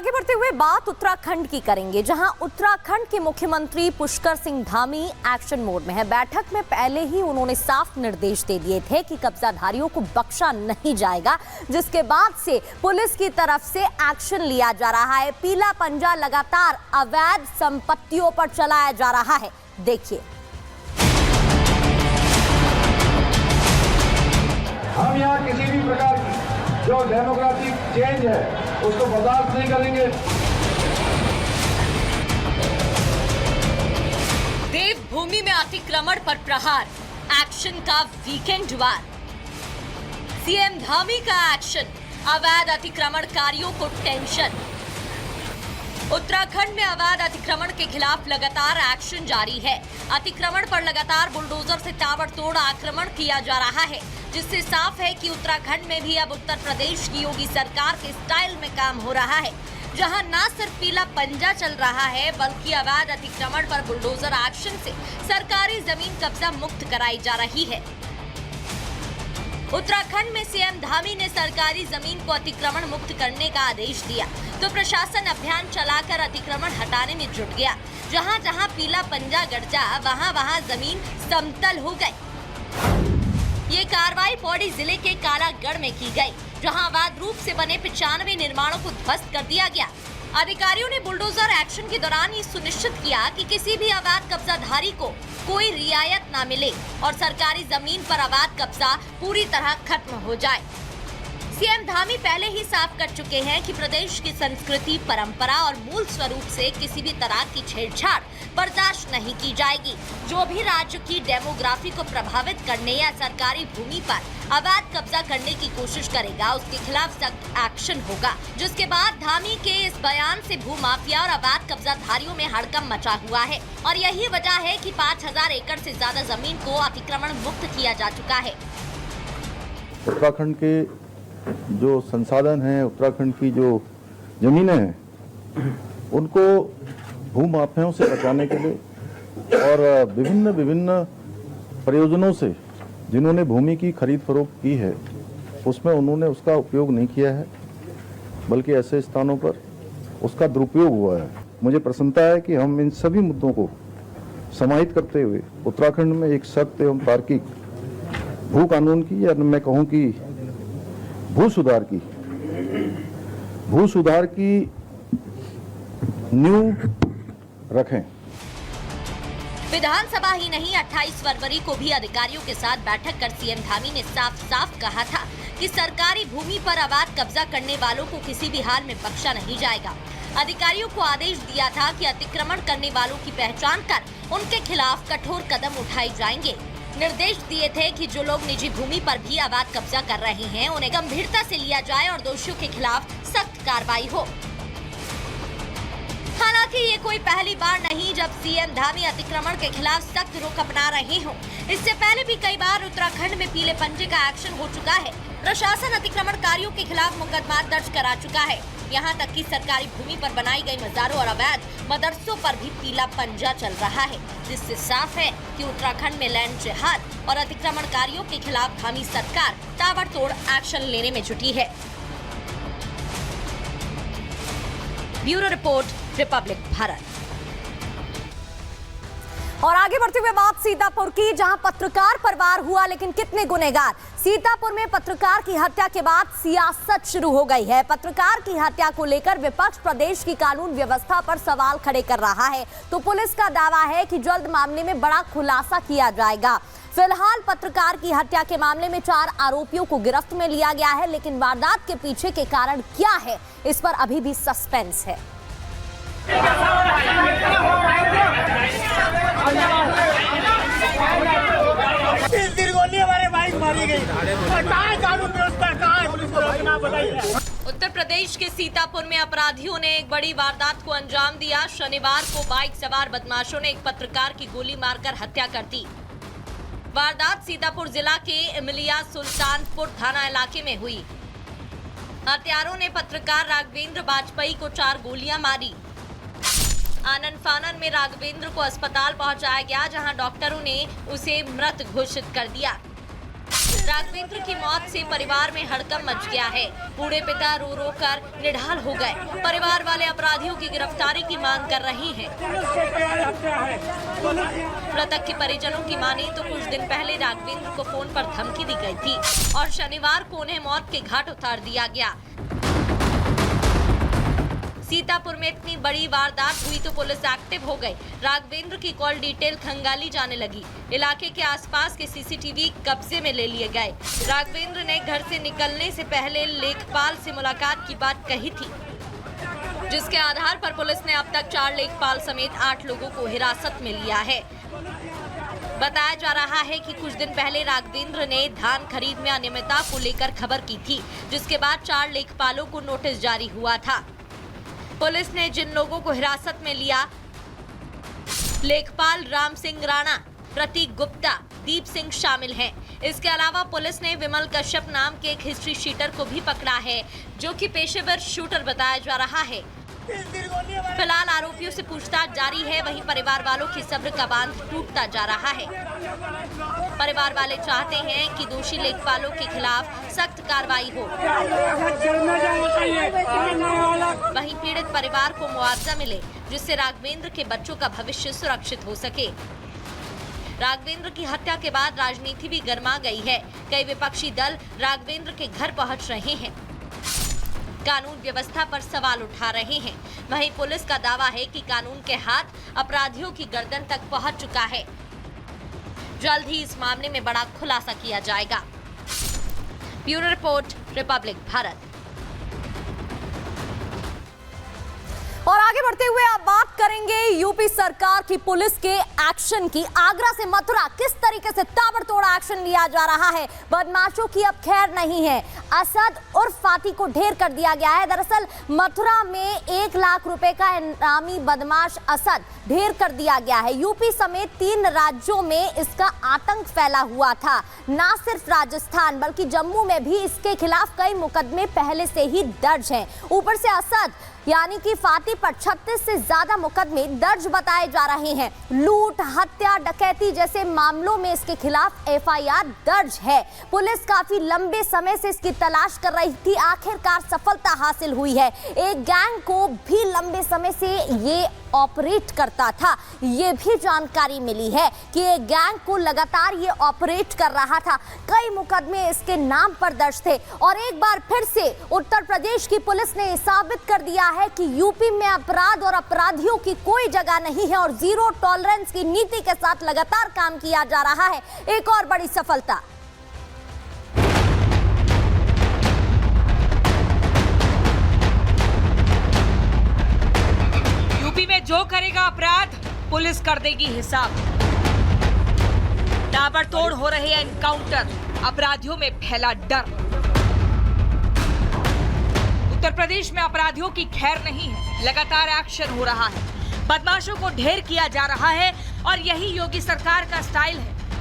आगे बढ़ते हुए बात उत्तराखंड की करेंगे, जहां उत्तराखंड के मुख्यमंत्री पुष्कर सिंह धामी एक्शन मोड में है। बैठक में पहले ही उन्होंने साफ निर्देश दे दिए थे कि कब्जाधारियों को बख्शा नहीं जाएगा, जिसके बाद से पुलिस की तरफ से एक्शन लिया जा रहा है। पीला पंजा लगातार अवैध संपत्तियों पर चलाया जा रहा है। देखिए, हम यहाँ किसी भी प्रकार की जो डेमोक्रेटिक चेंज है उसको बर्दाश्त नहीं करेंगे। देवभूमि में अतिक्रमण पर प्रहार, एक्शन का वीकेंड वार। सीएम धामी का एक्शन, अवैध अतिक्रमणकारियों को टेंशन। उत्तराखंड में अवैध अतिक्रमण के खिलाफ लगातार एक्शन जारी है। अतिक्रमण पर लगातार बुलडोजर से ताबड़तोड़ आक्रमण किया जा रहा है, जिससे साफ है कि उत्तराखंड में भी अब उत्तर प्रदेश की योगी सरकार के स्टाइल में काम हो रहा है, जहां न सिर्फ पीला पंजा चल रहा है बल्कि अवैध अतिक्रमण पर बुलडोजर एक्शन से सरकारी जमीन कब्जा मुक्त कराई जा रही है। उत्तराखंड में सीएम धामी ने सरकारी जमीन को अतिक्रमण मुक्त करने का आदेश दिया तो प्रशासन अभियान चलाकर अतिक्रमण हटाने में जुट गया। जहां जहां पीला पंजा गरजा, वहां जमीन समतल हो गई। ये कार्रवाई पौड़ी जिले के कालागढ़ में की गई, जहां अवैध रूप से बने 95 निर्माणों को ध्वस्त कर दिया गया। अधिकारियों ने बुलडोजर एक्शन के दौरान ये सुनिश्चित किया कि किसी भी अवैध कब्जाधारी को कोई रियायत न मिले और सरकारी जमीन पर अवैध कब्जा पूरी तरह खत्म हो जाए। सीएम धामी पहले ही साफ कर चुके हैं कि प्रदेश की संस्कृति, परंपरा और मूल स्वरूप से किसी भी तरह की छेड़छाड़ बर्दाश्त नहीं की जाएगी। जो भी राज्य की डेमोग्राफी को प्रभावित करने या सरकारी भूमि पर अवैध कब्जा करने की कोशिश करेगा, उसके खिलाफ सख्त एक्शन होगा। जिसके बाद धामी के इस बयान से भूमाफिया और अवैध कब्जाधारियों में हड़कंप मचा हुआ है और यही वजह है कि 5000 एकड़ से ज्यादा जमीन को अतिक्रमण मुक्त किया जा चुका है। उत्तराखंड के जो संसाधन हैं, उत्तराखंड की जो जमीनें हैं, उनको भूमाफियाओं से बचाने के लिए और विभिन्न प्रयोजनों से जिन्होंने भूमि की खरीद फरोख्त की है, उसमें उन्होंने उसका उपयोग नहीं किया है, बल्कि ऐसे स्थानों पर उसका दुरुपयोग हुआ है। मुझे प्रसन्नता है कि हम इन सभी मुद्दों को समाहित करते हुए उत्तराखंड में एक सख्त एवं तार्किक भू कानून की, या मैं कहूँ कि भू सुधार की नींव रखें। विधानसभा ही नहीं, 28 फरवरी को भी अधिकारियों के साथ बैठक कर सीएम धामी ने साफ कहा था कि सरकारी भूमि पर अवैध कब्जा करने वालों को किसी भी हाल में बख्शा नहीं जाएगा। अधिकारियों को आदेश दिया था कि अतिक्रमण करने वालों की पहचान कर उनके खिलाफ कठोर कदम उठाए जाएंगे। निर्देश दिए थे कि जो लोग निजी भूमि पर भी अवैध कब्जा कर रहे हैं, उन्हें गंभीरता से लिया जाए और दोषियों के खिलाफ सख्त कार्रवाई हो। हालांकि ये कोई पहली बार नहीं जब सीएम धामी अतिक्रमण के खिलाफ सख्त रुख अपना रहे हों। इससे पहले भी कई बार उत्तराखंड में पीले पंजे का एक्शन हो चुका है। प्रशासन अतिक्रमणकारियों के खिलाफ मुकदमा दर्ज करा चुका है। यहाँ तक कि सरकारी भूमि पर बनाई गई मज़ारों और अवैध मदरसों पर भी पीला पंजा चल रहा है, जिससे साफ है कि उत्तराखंड में लैंड जिहाद और अतिक्रमणकारियों के खिलाफ धामी सरकार ताबड़तोड़ एक्शन लेने में जुटी है। Bureau report, Republic Bharat. और आगे बढ़ते हुए बात सीतापुर की, जहां पत्रकार पर वार हुआ, लेकिन कितने गुनहगार। सीतापुर में पत्रकार की हत्या के बाद सियासत शुरू हो गई है। पत्रकार की हत्या को लेकर विपक्ष प्रदेश की कानून व्यवस्था पर सवाल खड़े कर रहा है, तो पुलिस का दावा है कि जल्द मामले में बड़ा खुलासा किया जाएगा। फिलहाल पत्रकार की हत्या के मामले में 4 आरोपियों को गिरफ्त में लिया गया है, लेकिन वारदात के पीछे के कारण क्या है, इस पर अभी भी सस्पेंस है। उत्तर प्रदेश के सीतापुर में अपराधियों ने एक बड़ी वारदात को अंजाम दिया। शनिवार को बाइक सवार बदमाशों ने एक पत्रकार की गोली मारकर हत्या कर दी। वारदात सीतापुर जिला के इमलिया सुल्तानपुर थाना इलाके में हुई। हत्यारों ने पत्रकार राघवेंद्र वाजपेयी को 4 गोलियां मारी। आनन फानन में राघवेंद्र को अस्पताल पहुंचाया गया, जहां डॉक्टरों ने उसे मृत घोषित कर दिया। राघवेंद्र की मौत से परिवार में हड़कंप मच गया है। बूढ़े पिता रो रो कर निढाल हो गए। परिवार वाले अपराधियों की गिरफ्तारी की मांग कर रहे हैं। मृतक के परिजनों की माने तो कुछ दिन पहले राघवेंद्र को फोन पर धमकी दी गई थी और शनिवार को उन्हें मौत के घाट उतार दिया गया। सीतापुर में इतनी बड़ी वारदात हुई तो पुलिस एक्टिव हो गई। राघवेंद्र की कॉल डिटेल खंगाली जाने लगी। इलाके के आसपास के सीसीटीवी कब्जे में ले लिए गए। राघवेंद्र ने घर से निकलने से पहले लेखपाल से मुलाकात की बात कही थी, जिसके आधार पर पुलिस ने अब तक 4 लेखपाल समेत 8 लोगों को हिरासत में लिया है। बताया जा रहा है कि कुछ दिन पहले राघवेंद्र ने धान खरीद में अनियमितता को लेकर खबर की थी, जिसके बाद 4 लेखपालों को नोटिस जारी हुआ था। पुलिस ने जिन लोगों को हिरासत में लिया, लेखपाल राम सिंह राणा, प्रतीक गुप्ता, दीप सिंह शामिल हैं। इसके अलावा पुलिस ने विमल कश्यप नाम के एक हिस्ट्री शीटर को भी पकड़ा है, जो कि पेशेवर शूटर बताया जा रहा है। फिलहाल आरोपियों से पूछताछ जारी है। वहीं परिवार वालों की सब्र का बांध टूटता जा रहा है। परिवार वाले चाहते हैं कि दोषी लेखपालों के खिलाफ सख्त कार्रवाई हो। वहीं पीड़ित परिवार को मुआवजा मिले, जिससे राघवेंद्र के बच्चों का भविष्य सुरक्षित हो सके। राघवेंद्र की हत्या के बाद राजनीति भी गर्मा गई है। कई विपक्षी दल राघवेंद्र के घर पहुंच रहे हैं, कानून व्यवस्था पर सवाल उठा रहे हैं। वहीं पुलिस का दावा है कि कानून के हाथ अपराधियों की गर्दन तक पहुंच चुका है। जल्द ही इस मामले में बड़ा खुलासा किया जाएगा। Bureau report, Republic Bharat. और आगे बढ़ते हुए आप बात करेंगे यूपी सरकार की पुलिस के एक्शन की। आगरा से मथुरा किस तरीके से ताबड़तोड़ एक्शन लिया जा रहा है। बदमाशों की अब खैर नहीं है। असद उर्फ फाती को ढेर कर दिया गया है। दरअसल मथुरा में 1 लाख रुपए का इनामी बदमाश असद ढेर कर दिया गया है। यूपी समेत 3 राज्यों में इसका आतंक फैला हुआ था। ना सिर्फ राजस्थान बल्कि जम्मू में भी इसके खिलाफ कई मुकदमे पहले से ही दर्ज हैं। ऊपर से असद यानी कि फाती पर 36 से ज्यादा मुकदमे दर्ज बताए जा रहे हैं। लूट, हत्या, डकैती जैसे मामलों में इसके खिलाफ एफआईआर दर्ज है। पुलिस काफी लंबे समय से इसकी तलाश कर रही थी, आखिरकार सफलता हासिल हुई है। एक गैंग को भी लंबे समय से ये ऑपरेट करता था। ये भी जानकारी मिली है कि एक गैंग को लगातार ये ऑपरेट कर रहा था। कई मुकदमे इसके नाम पर दर्ज थे और एक बार फिर से उत्तर प्रदेश की पुलिस ने साबित कर दिया है कि यूपी में अपराध और अपराधियों की कोई जगह नहीं है और जीरो टॉलरेंस की नीति के साथ लगातार काम किया जा रहा है। एक और बड़ी सफलता। यूपी में जो करेगा अपराध, पुलिस कर देगी हिसाब। ताबड़तोड़ हो रहे एनकाउंटर, अपराधियों में फैला डर। उत्तर प्रदेश में अपराधियों की खैर नहीं है। लगातार एक्शन हो रहा है, बदमाशों को ढेर किया जा रहा है और यही योगी सरकार का स्टाइल है।